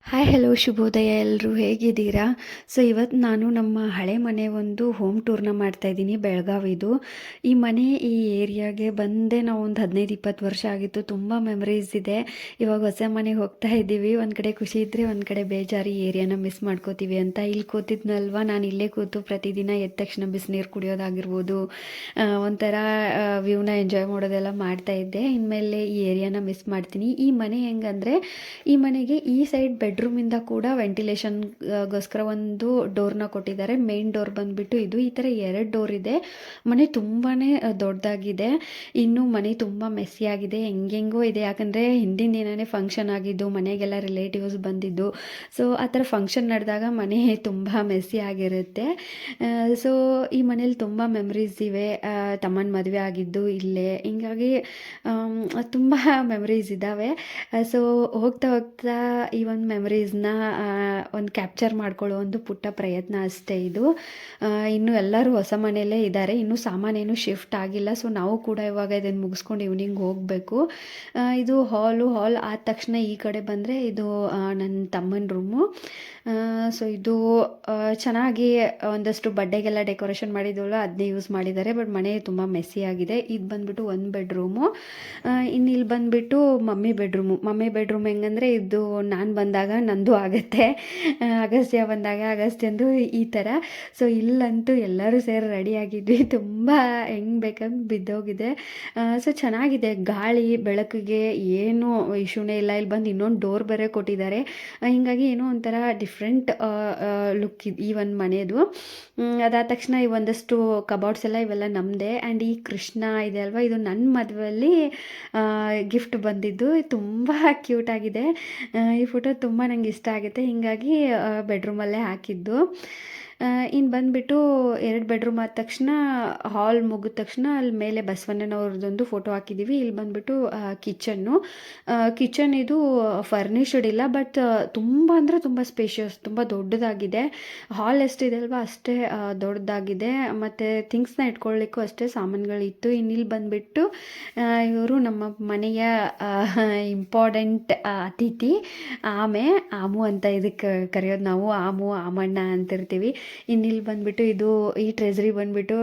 Hi hello ಶುಭೋದಯ ಎಲ್ಲರೂ ಹೇಗಿದ್ದೀರಾ? ಸೊ ಇವತ್ತು ನಾನು ನಮ್ಮ ಹಳೆ ಮನೆ ಒಂದು ಹೋಮ್ ಟೂರ್ನ ಮಾಡ್ತಾಯಿದ್ದೀನಿ ಬೆಳಗಾವಿದು. ಈ ಮನೆ ಈ ಏರಿಯಾಗೆ ಬಂದೇ ನಾವು ಒಂದು 15-20 ವರ್ಷ ಆಗಿತ್ತು. ತುಂಬ ಮೆಮರೀಸ್ ಇದೆ. ಇವಾಗ ಹೊಸ ಮನೆಗೆ ಹೋಗ್ತಾ ಇದ್ದೀವಿ. ಒಂದು ಕಡೆ ಖುಷಿ ಇದ್ದರೆ ಒಂದು ಕಡೆ ಬೇಜಾರು, ಈ ಏರಿಯಾನ ಮಿಸ್ ಮಾಡ್ಕೋತೀವಿ ಅಂತ. ಇಲ್ಲಿ ಕೂತಿದ್ನಲ್ವ, ನಾನು ಇಲ್ಲೇ ಕೂತು ಪ್ರತಿದಿನ ಎದ್ದ ತಕ್ಷಣ ಬಿಸಿನೀರು ಕುಡಿಯೋದಾಗಿರ್ಬೋದು, ಒಂಥರ ವ್ಯೂನ ಎಂಜಾಯ್ ಮಾಡೋದೆಲ್ಲ ಮಾಡ್ತಾಯಿದ್ದೆ. ಇನ್ಮೇಲೆ ಈ ಏರಿಯಾನ ಮಿಸ್ ಮಾಡ್ತೀನಿ. ಈ ಮನೆ ಹೆಂಗಂದರೆ, ಈ ಮನೆಗೆ ಈ ಸೈಡ್ ಬೆಡ್ರೂಮಿಂದ ಕೂಡ ವೆಂಟಿಲೇಷನ್ಗೋಸ್ಕರ ಒಂದು ಡೋರ್ನ ಕೊಟ್ಟಿದ್ದಾರೆ. ಮೇನ್ ಡೋರ್ ಬಂದುಬಿಟ್ಟು ಇದು. ಈ ಥರ 2 ಡೋರ್ ಇದೆ. ಮನೆ ತುಂಬಾ ದೊಡ್ಡದಾಗಿದೆ. ಇನ್ನು ಮನೆ ತುಂಬ ಮೆಸ್ಸಿಯಾಗಿದೆ, ಹೆಂಗೆಂಗೋ ಇದೆ. ಯಾಕಂದರೆ ಹಿಂದಿನ ದಿನವೇ ಫಂಕ್ಷನ್ ಆಗಿದ್ದು, ಮನೆಗೆಲ್ಲ ರಿಲೇಟಿವ್ಸ್ ಬಂದಿದ್ದು. ಸೊ ಆ ಥರ ಫಂಕ್ಷನ್ ನಡೆದಾಗ ಮನೆ ತುಂಬ ಮೆಸ್ಸಿ ಆಗಿರುತ್ತೆ. ಸೊ ಈ ಮನೇಲಿ ತುಂಬ ಮೆಮ್ರೀಸ್ ಇವೆ. ತಮ್ಮನ ಮದುವೆ ಆಗಿದ್ದು ಇಲ್ಲೇ, ಹಿಂಗಾಗಿ ತುಂಬ ಮೆಮ್ರೀಸ್ ಇದ್ದಾವೆ. ಸೊ ಹೋಗ್ತಾ ಹೋಗ್ತಾ ಈ ಒಂದು ಮೆಮರೀಸ್ನ ಒಂದು ಕ್ಯಾಪ್ಚರ್ ಮಾಡ್ಕೊಳ್ಳೋ ಒಂದು ಪುಟ್ಟ ಪ್ರಯತ್ನ ಅಷ್ಟೇ ಇದು. ಇನ್ನು ಎಲ್ಲರೂ ಹೊಸ ಮನೆಯಲ್ಲೇ ಇದ್ದಾರೆ. ಇನ್ನೂ ಸಾಮಾನೇನು ಶಿಫ್ಟ್ ಆಗಿಲ್ಲ. ಸೊ ನಾವು ಕೂಡ ಇವಾಗ ಇದನ್ನು ಮುಗಿಸ್ಕೊಂಡು ಈವ್ನಿಂಗ್ ಹೋಗಬೇಕು. ಇದು ಹಾಲ್ ಆದ ತಕ್ಷಣ ಈ ಕಡೆ ಬಂದರೆ ಇದು ನನ್ನ ತಮ್ಮನ ರೂಮು. ಸೊ ಇದು ಚೆನ್ನಾಗಿ ಒಂದಷ್ಟು ಬಡ್ಡೆಗೆಲ್ಲ ಡೆಕೋರೇಷನ್ ಮಾಡಿದ್ವಲ್ಲ, ಅದನ್ನೇ ಯೂಸ್ ಮಾಡಿದ್ದಾರೆ. ಬಟ್ ಮನೆ ತುಂಬ ಮೆಸ್ಸಿ ಆಗಿದೆ. ಇದು ಬಂದುಬಿಟ್ಟು 1 ಬೆಡ್ರೂಮು. ಇನ್ನು ಇಲ್ಲಿ ಬಂದುಬಿಟ್ಟು ಮಮ್ಮಿ ಬೆಡ್ರೂಮ್ ಹೆಂಗಂದರೆ, ಇದು ನಾನು ಬಂದಾಗ ನಂದು ಆಗುತ್ತೆ, ಅಗಸ್ತ್ಯ ಬಂದಾಗ ಅಗಸ್ತ್ಯಂದು, ಈ ಥರ. ಸೊ ಇಲ್ಲಂತೂ ಎಲ್ಲರೂ ಸೇರಿ ರೆಡಿಯಾಗಿದ್ವಿ. ತುಂಬ ಹೆಂಗೆ ಬೇಕಂಗೆ ಬಿದ್ದೋಗಿದೆ. ಸೊ ಚೆನ್ನಾಗಿದೆ. ಗಾಳಿ ಬೆಳಕಿಗೆ ಏನೂ ಇಶ್ಯೂನೇ ಇಲ್ಲ. ಇಲ್ಲಿ ಬಂದು ಇನ್ನೊಂದು ಡೋರ್ ಬೇರೆ ಕೊಟ್ಟಿದ್ದಾರೆ. ಹೀಗಾಗಿ ಏನೋ ಒಂಥರ ಡಿಫ್ರೆಂಟ್ ಲುಕ್ ಈ ಒಂದು ಮನೆಯದು. ಅದಾದ ತಕ್ಷಣ ಈ ಒಂದಷ್ಟು ಕಬಾರ್ಡ್ಸ್ ಎಲ್ಲ ಇವೆಲ್ಲ ನಮ್ಮದೇ. ಆ್ಯಂಡ್ ಈ ಕೃಷ್ಣ ಇದೆ ಅಲ್ವಾ, ಇದು ನನ್ನ ಮದುವೆಯಲ್ಲಿ ಗಿಫ್ಟ್ ಬಂದಿದ್ದು. ತುಂಬ ಕ್ಯೂಟಾಗಿದೆ. ಈ ಫೋಟೋ ತುಂಬ ನನಗೆ ಇಷ್ಟ ಆಗುತ್ತೆ. ಹೀಗಾಗಿ ಬೆಡ್ರೂಮಲ್ಲೇ ಹಾಕಿದ್ದು. ಇನ್ನು ಬಂದುಬಿಟ್ಟು 2 ಬೆಡ್ರೂಮ್ ಆದ ತಕ್ಷಣ ಹಾಲ್ ಮುಗಿದ ತಕ್ಷಣ ಅಲ್ಲಿ ಮೇಲೆ ಬಸವಣ್ಣನವ್ರದ್ದೊಂದು ಫೋಟೋ ಹಾಕಿದ್ದೀವಿ. ಇಲ್ಲಿ ಬಂದುಬಿಟ್ಟು ಕಿಚನ್ ಇದು ಫರ್ನಿಷ್ಡ್ ಇಲ್ಲ, ಬಟ್ ತುಂಬ ಅಂದರೆ ತುಂಬ ಸ್ಪೇಷಿಯಸ್, ತುಂಬ ದೊಡ್ಡದಾಗಿದೆ. ಹಾಲ್ ಎಷ್ಟಿದೆ ಅಲ್ವಾ ಅಷ್ಟೇ ದೊಡ್ಡದಾಗಿದೆ. ಮತ್ತು ಥಿಂಗ್ಸ್ನ ಇಟ್ಕೊಳ್ಳಿಕ್ಕೂ ಅಷ್ಟೇ ಸಾಮಾನುಗಳಿತ್ತು. ಇನ್ನು ಇಲ್ಲಿ ಬಂದುಬಿಟ್ಟು ಇವರು ನಮ್ಮ ಮನೆಯ ಇಂಪಾರ್ಟೆಂಟ್ ಅತಿಥಿ ಆಮು ಅಂತ ಇದಕ್ಕೆ ಕರೆಯೋದು ನಾವು. ಆಮಣ್ಣ ಅಂತಿರ್ತೀವಿ. ಇನ್ನಿಲ್ಲಿ ಬಂದುಬಿಟ್ಟು ಇದು ಈ ಟ್ರೆಜರಿ ಬಂದುಬಿಟ್ಟು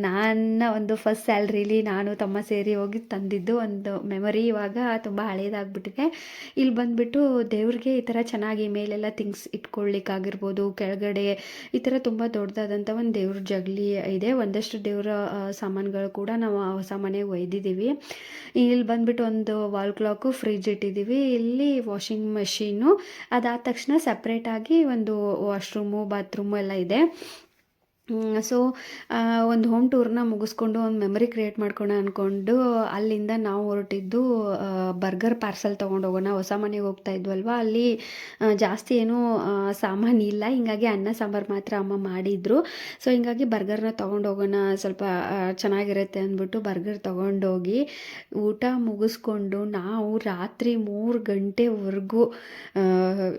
ನನ್ನ ಒಂದು ಫಸ್ಟ್ ಸ್ಯಾಲ್ರಿಲಿ ನಾನು ತಮ್ಮ ಸೇರಿ ಹೋಗಿ ತಂದಿದ್ದು ಒಂದು ಮೆಮೊರಿ. ಇವಾಗ ತುಂಬ ಹಳೇದಾಗ್ಬಿಟ್ಟಿದೆ. ಇಲ್ಲಿ ಬಂದುಬಿಟ್ಟು ದೇವ್ರಿಗೆ ಈ ಥರ ಚೆನ್ನಾಗಿ ಮೇಲೆಲ್ಲ ಥಿಂಗ್ಸ್ ಇಟ್ಕೊಳ್ಳಿಕ್ಕಾಗಿರ್ಬೋದು, ಕೆಳಗಡೆ ಈ ಥರ ತುಂಬ ದೊಡ್ಡದಾದಂಥ ಒಂದು ದೇವ್ರ ಜಗಲಿ ಇದೆ. ಒಂದಷ್ಟು ದೇವರ ಸಾಮಾನುಗಳು ಕೂಡ ನಾವು ಹೊಸ ಮನೆಗೆ ಒಯ್ದಿದ್ದೀವಿ. ಇಲ್ಲಿ ಬಂದುಬಿಟ್ಟು ಒಂದು ವಾಲ್ ಕ್ಲಾಕು, ಫ್ರಿಜ್ ಇಟ್ಟಿದ್ದೀವಿ. ಇಲ್ಲಿ ವಾಷಿಂಗ್ ಮಷೀನು. ಅದಾದ ತಕ್ಷಣ ಸಪ್ರೇಟಾಗಿ ಒಂದು ವಾಶ್ರೂಮು, ಬಾತ್ರೂಮು ಎಲ್ಲ ಇದೆ. ಸೊ ಒಂದು ಹೋಮ್ ಟೂರ್ನ ಮುಗಿಸ್ಕೊಂಡು ಒಂದು ಮೆಮರಿ ಕ್ರಿಯೇಟ್ ಮಾಡ್ಕೋಣ ಅಂದ್ಕೊಂಡು ಅಲ್ಲಿಂದ ನಾವು ಹೊರಟಿದ್ದು ಬರ್ಗರ್ ಪಾರ್ಸಲ್ ತೊಗೊಂಡು ಹೋಗೋಣ. ಹೊಸ ಮನೆಗೆ ಹೋಗ್ತಾ ಇದ್ವಲ್ವ, ಅಲ್ಲಿ ಜಾಸ್ತಿ ಏನೂ ಸಾಮಾನಿಲ್ಲ. ಹಿಂಗಾಗಿ ಅನ್ನ ಸಾಂಬಾರು ಮಾತ್ರ ಅಮ್ಮ ಮಾಡಿದರು. ಸೊ ಹಿಂಗಾಗಿ ಬರ್ಗರ್ನ ತೊಗೊಂಡು ಹೋಗೋಣ, ಸ್ವಲ್ಪ ಚೆನ್ನಾಗಿರುತ್ತೆ ಅಂದ್ಬಿಟ್ಟು ಬರ್ಗರ್ ತೊಗೊಂಡೋಗಿ ಊಟ ಮುಗಿಸ್ಕೊಂಡು ನಾವು ರಾತ್ರಿ 3 ಗಂಟೆವರೆಗೂ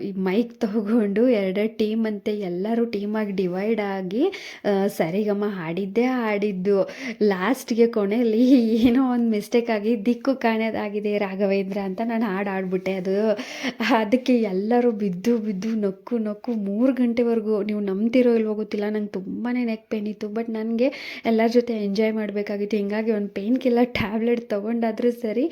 ಈ ಮೈಕ್ ತೊಗೊಂಡು 2 ಟೀಮ್ ಅಂತೆ ಎಲ್ಲರೂ ಟೀಮಾಗಿ ಡಿವೈಡ್ ಆಗಿ ಸರಿಗಮ ಹಾಡಿದ್ದು. ಲಾಸ್ಟ್ಗೆ ಕೊನೆಯಲ್ಲಿ ಏನೋ ಒಂದು ಮಿಸ್ಟೇಕ್ ಆಗಿ ದಿಕ್ಕು ಕಾಣೋದಾಗಿದೆ ರಾಘವೇಂದ್ರ ಅಂತ ನಾನು ಹಾಡ್ಬಿಟ್ಟೆ. ಅದಕ್ಕೆ ಎಲ್ಲರೂ ಬಿದ್ದು ನಕ್ಕು 3 ಗಂಟೆವರೆಗೂ. ನೀವು ನಂಬ್ತಿರೋ ಇಲ್ವೋ ಗೊತ್ತಿಲ್ಲ, ನಂಗೆ ತುಂಬಾ ನೆಕ್ ಪೇನ್ ಇತ್ತು. ಬಟ್ ನನಗೆ ಎಲ್ಲರ ಜೊತೆ ಎಂಜಾಯ್ ಮಾಡಬೇಕಾಗಿತ್ತು. ಹಿಂಗಾಗಿ ಒಂದು ಪೇನ್ ಕಿಲ್ಲರ್ ಟ್ಯಾಬ್ಲೆಟ್ ತೊಗೊಂಡಾದರೂ ಸರಿ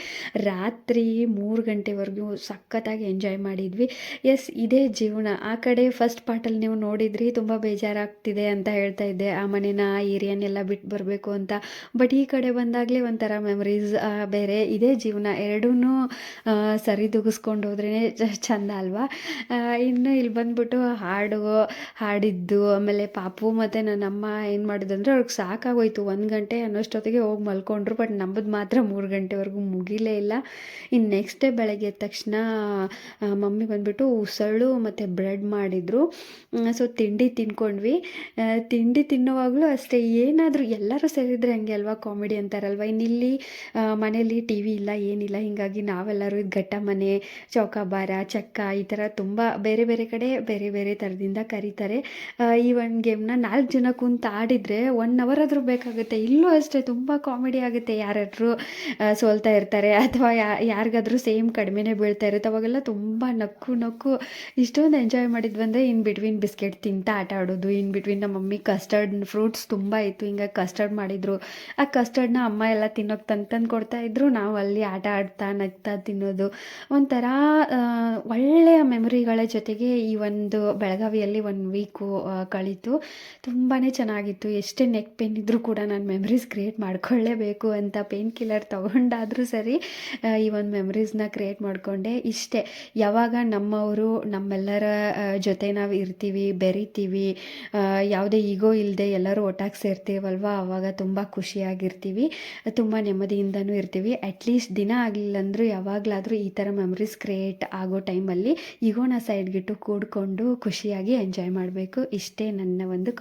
ರಾತ್ರಿ 3 ಗಂಟೆವರೆಗೂ ಸಖತ್ತಾಗಿ ಎಂಜಾಯ್ ಮಾಡಿದ್ವಿ. ಎಸ್, ಇದೇ ಜೀವನ. ಆ ಕಡೆ ಫಸ್ಟ್ ಪಾರ್ಟಲ್ಲಿ ನೀವು ನೋಡಿದ್ರಿ, ತುಂಬ ಬೇಜಾರಾಗ್ತಿದೆ ಅಂತ ಹೇಳ್ತಾ ಇದ್ದೆ, ಆ ಮನೇನ ಆ ಏರಿಯಾನೆಲ್ಲ ಬಿಟ್ಟು ಬರಬೇಕು ಅಂತ. ಬಟ್ ಈ ಕಡೆ ಬಂದಾಗಲೇ ಒಂಥರ ಮೆಮರೀಸ್ ಬೇರೆ. ಇದೇ ಜೀವನ, ಎರಡೂ ಸರಿದೂಗಿಸ್ಕೊಂಡು ಹೋದ್ರೇ ಚಂದ ಅಲ್ವಾ. ಇನ್ನು ಇಲ್ಲಿ ಬಂದ್ಬಿಟ್ಟು ಹಾಡಿದ್ದು, ಆಮೇಲೆ ಪಾಪು ಮತ್ತು ನನ್ನಮ್ಮ ಏನು ಮಾಡಿದ್ರು ಅಂದರೆ, ಅವ್ರಿಗೆ ಸಾಕಾಗೋಯ್ತು. 1 ಗಂಟೆ ಅನ್ನೋಷ್ಟೊತ್ತಿಗೆ ಹೋಗಿ ಮಲ್ಕೊಂಡ್ರು. ಬಟ್ ನಮ್ಮದು ಮಾತ್ರ 3 ಗಂಟೆವರೆಗೂ ಮುಗಿಲೇ ಇಲ್ಲ. ಇನ್ನು ನೆಕ್ಸ್ಟ್ ಡೇ ಬೆಳಗ್ಗೆ ಎದ್ದ ತಕ್ಷಣ ಮಮ್ಮಿ ಬಂದುಬಿಟ್ಟು ಉಸಳು ಮತ್ತು ಬ್ರೆಡ್ ಮಾಡಿದರು. ಸೊ ತಿಂಡಿ ತಿನ್ಕೊಂಡ್ವಿ. ತಿಂಡಿ ತಿನ್ನೋವಾಗಲೂ ಅಷ್ಟೇ ಏನಾದರೂ ಎಲ್ಲರೂ ಸೇರಿದರೆ ಹಂಗೆ ಅಲ್ವಾ ಕಾಮಿಡಿ ಅಂತಾರಲ್ವ. ಇನ್ನಿಲ್ಲಿ ಮನೇಲಿ ಟಿ ವಿ ಇಲ್ಲ ಏನಿಲ್ಲ, ಹೀಗಾಗಿ ನಾವೆಲ್ಲರೂ ಘಟ್ಟ ಮನೆ, ಚೌಕಾಬಾರ, ಚಕ್ಕ ಈ ಥರ ತುಂಬ ಬೇರೆ ಬೇರೆ ಕಡೆ ಬೇರೆ ಬೇರೆ ಥರದಿಂದ ಕರೀತಾರೆ. ಈ ಒಂದು ಗೇಮ್ನ 4 ಜನ ಕುಂತು ಆಡಿದರೆ 1 ಅವರ್ ಆದರೂ ಬೇಕಾಗುತ್ತೆ. ಇಲ್ಲೂ ಅಷ್ಟೇ ತುಂಬ ಕಾಮಿಡಿ ಆಗುತ್ತೆ. ಯಾರಾದರೂ ಸೋಲ್ತಾ ಇರ್ತಾರೆ ಅಥವಾ ಯಾರಿಗಾದ್ರೂ ಸೇಮ್ ಕಡಿಮೆನೇ ಬೀಳ್ತಾ ಇರುತ್ತೆ. ಅವಾಗೆಲ್ಲ ತುಂಬ ನಕ್ಕು ನಕ್ಕು ಇಷ್ಟೊಂದು ಎಂಜಾಯ್ ಮಾಡಿದ್ವಂದರೆ ಇನ್ ಬಿಟ್ವೀನ್ ಬಿಸ್ಕೆಟ್ ತಿಂತಾ ಆಟ ಆಡೋದು. ಇನ್ ಬಿಟ್ವೀನ್ ನಮ್ಮ ಮಮ್ಮಿ ಕಸ್ಟರ್ಡ್ ಫ್ರೂಟ್ಸ್ ತುಂಬ ಇತ್ತು, ಹಿಂಗಾಗಿ ಕಸ್ಟರ್ಡ್ ಮಾಡಿದರು. ಆ ಕಸ್ಟರ್ಡ್ನ ಅಮ್ಮ ಎಲ್ಲ ತಿನ್ನೋಕೆ ತಂದು ಕೊಡ್ತಾಯಿದ್ರು. ನಾವು ಅಲ್ಲಿ ಆಟ ಆಡ್ತಾ ನಗ್ತಾ ತಿನ್ನೋದು ಒಂಥರ ಒಳ್ಳೆಯ ಮೆಮೊರಿಗಳ ಜೊತೆಗೆ ಈ ಒಂದು ಬೆಳಗಾವಿಯಲ್ಲಿ 1 ವೀಕು ಕಳೀತು. ತುಂಬಾ ಚೆನ್ನಾಗಿತ್ತು. ಎಷ್ಟೇ ನೆಕ್ ಪೇನ್ ಇದ್ದರೂ ಕೂಡ ನಾನು ಮೆಮರೀಸ್ ಕ್ರಿಯೇಟ್ ಮಾಡ್ಕೊಳ್ಳೇಬೇಕು ಅಂತ ಪೇನ್ ಕಿಲ್ಲರ್ ತೊಗೊಂಡಾದರೂ ಸರಿ ಈ ಒಂದು ಮೆಮರೀಸ್ನ ಕ್ರಿಯೇಟ್ ಮಾಡಿಕೊಂಡೆ. ಇಷ್ಟೇ, ಯಾವಾಗ ನಮ್ಮವರು ನಮ್ಮೆಲ್ಲರ ಜೊತೆ ನಾವು ಇರ್ತೀವಿ, ಬೆರಿತೀವಿ, ಯಾವುದೇ ಈಗೋ ಇಲ್ಲದೆ ಎಲ್ಲರೂ ಒಟ್ಟಾಗಿ ಸೇರ್ತೀವಲ್ವ, ಆವಾಗ ತುಂಬ ಖುಷಿಯಾಗಿರ್ತೀವಿ, ತುಂಬ ನೆಮ್ಮದಿಯಿಂದನೂ ಇರ್ತೀವಿ. ಅಟ್ಲೀಸ್ಟ್ ದಿನ ಆಗಲಿಲ್ಲ ಅಂದರೂ ಯಾವಾಗಲಾದರೂ ಈ ಥರ ಮೆಮರೀಸ್ ಕ್ರಿಯೇಟ್ ಆಗೋ ಟೈಮಲ್ಲಿ ಈಗೋನ ಸೈಡ್ಗಿಟ್ಟು ಕೂಡ್ಕೊಂಡು ಖುಷಿಯಾಗಿ ಎಂಜಾಯ್ ಮಾಡಬೇಕು. ಇಷ್ಟೇ ನನ್ನ ಒಂದು